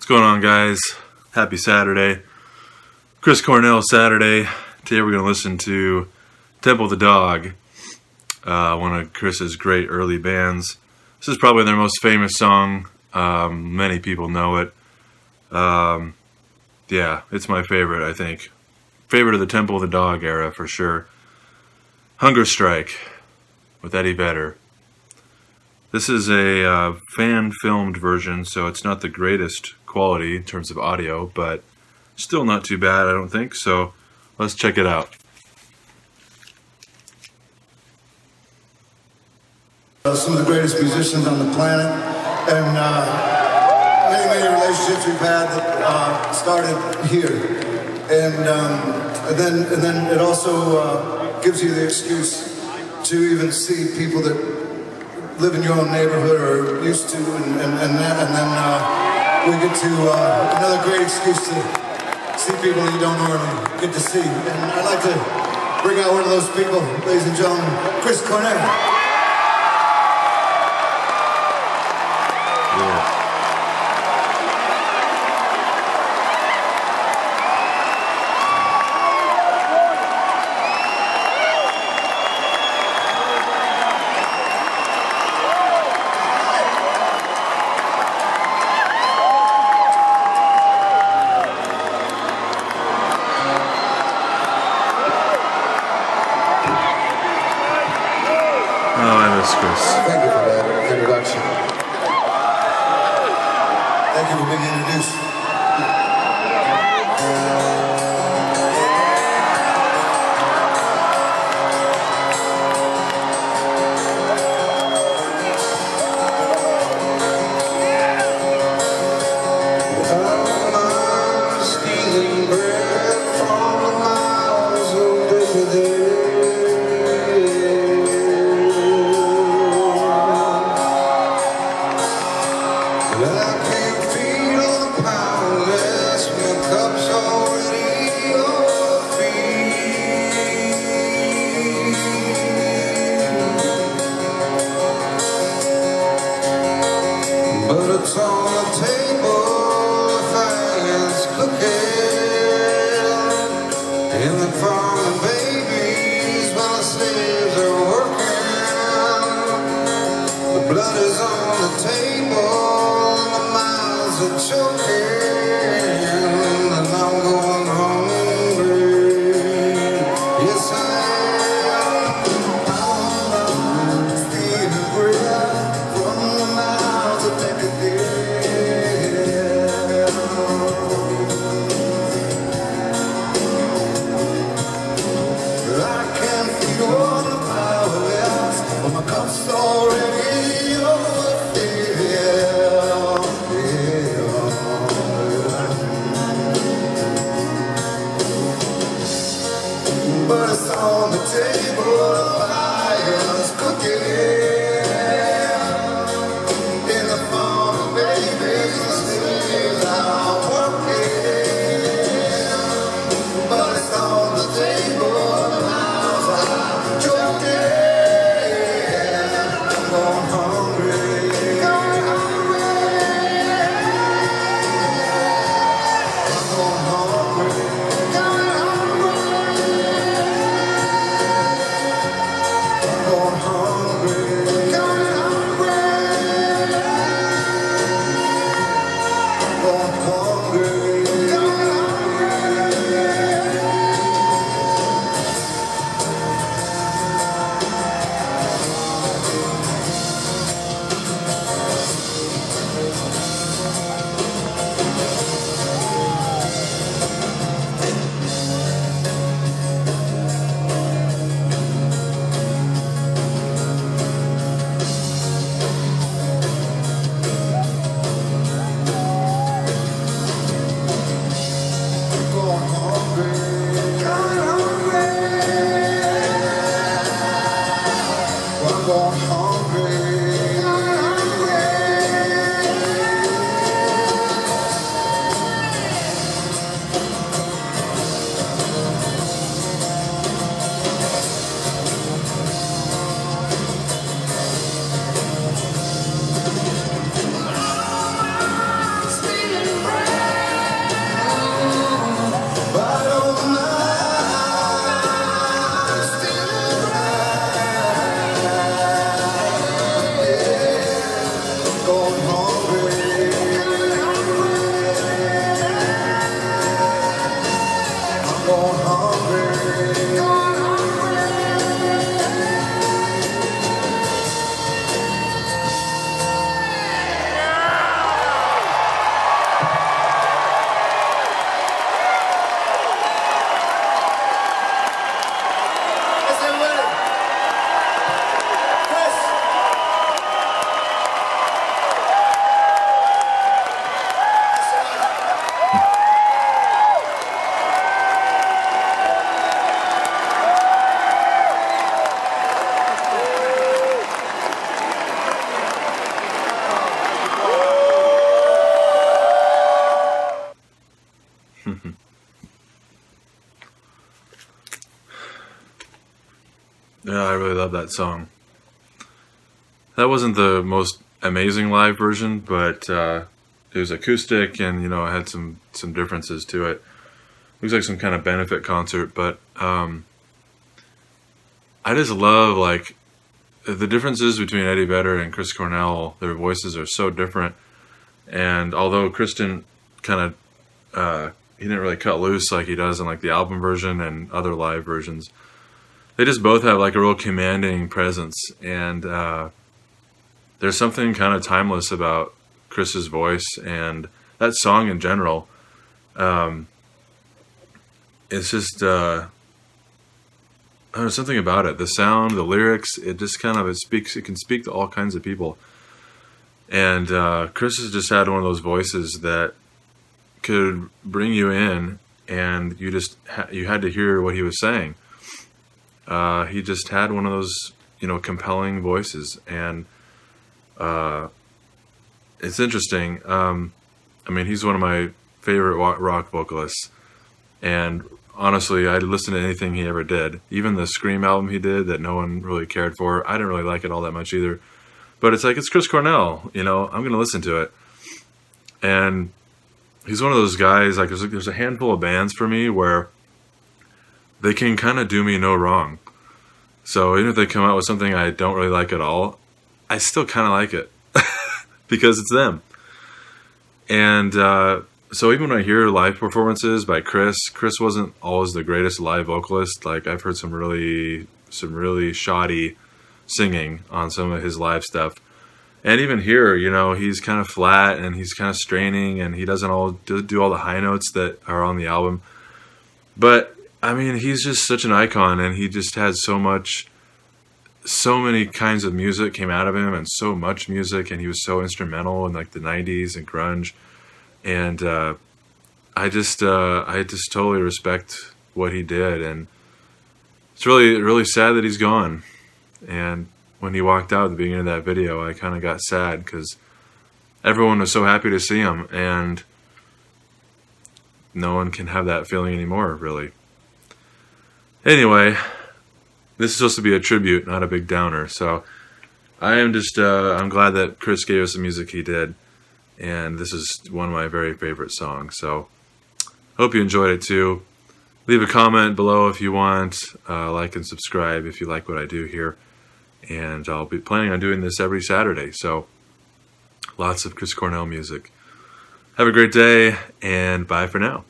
going on, guys? Happy Saturday. Chris Cornell Saturday. Today we're going to listen to Temple of the Dog, one of Chris's great early bands. This is probably their most famous song. Many people know it. Yeah, it's my favorite, I think. Favorite of the Temple of the Dog era, for sure. Hunger Strike with Eddie Vedder. This is a fan-filmed version, so it's not the greatest quality in terms of audio, but still not too bad, I don't think. So let's check it out. Some of the greatest musicians on the planet, and many relationships we've had that started here, and then it also gives you the excuse to even see people that live in your own neighborhood or used to, and then we get to another great excuse to see people that you don't normally get to see. And I'd like to bring out one of those people, ladies and gentlemen, Chris Cornell. Chris. Thank you for that introduction. Thank you for being introduced. But it's on the table, the fire's cooking, and the farming babies while the slaves are working. The blood is on the table, and the mouths are choking, and I'm going hungry. Yes, I am. But it's on the table, the fire's cooking, in the farm, baby, still out working. But it's on the table, the mouths are choking. I'm going hungry, going hungry. I'm going hungry. Feeling brave. really love that song. That wasn't the most amazing live version, but it was acoustic, and you know, it had some differences to it. Looks like some kind of benefit concert, but I just love like the differences between Eddie Vedder and Chris Cornell. Their voices are so different, and although Kristen kind of he didn't really cut loose like he does in like the album version and other live versions, they just both have like a real commanding presence, and there's something kind of timeless about Chris's voice and that song in general. It's just I don't know, something about it. The sound, the lyrics, it just kind of it can speak to all kinds of people. And Chris has just had one of those voices that could bring you in, and you just you had to hear what he was saying. He just had one of those, you know, compelling voices, and it's interesting. I mean, he's one of my favorite rock vocalists, and honestly, I'd listen to anything he ever did. Even the Scream album he did that no one really cared for, I didn't really like it all that much either. But it's like, it's Chris Cornell, you know, I'm going to listen to it. And he's one of those guys, like there's a handful of bands for me where they can kind of do me no wrong. So even if they come out with something I don't really like at all, I still kind of like it because it's them. And so even when I hear live performances by Chris wasn't always the greatest live vocalist. Like, I've heard some really shoddy singing on some of his live stuff. And even here, you know, he's kind of flat and he's kind of straining, and he doesn't do all the high notes that are on the album. But I mean, he's just such an icon, and he just has so many kinds of music came out of him, and so much music, and he was so instrumental in like the 90s and grunge. And I just totally respect what he did, and it's really sad that he's gone. And when he walked out at the beginning of that video, I kind of got sad because everyone was so happy to see him, and no one can have that feeling anymore, really. Anyway, this is supposed to be a tribute, not a big downer. So I am just I'm glad that Chris gave us the music he did, and this is one of my very favorite songs. So hope you enjoyed it too. Leave a comment below if you want, like and subscribe if you like what I do here. And I'll be planning on doing this every Saturday, so lots of Chris Cornell music. Have a great day, and bye for now.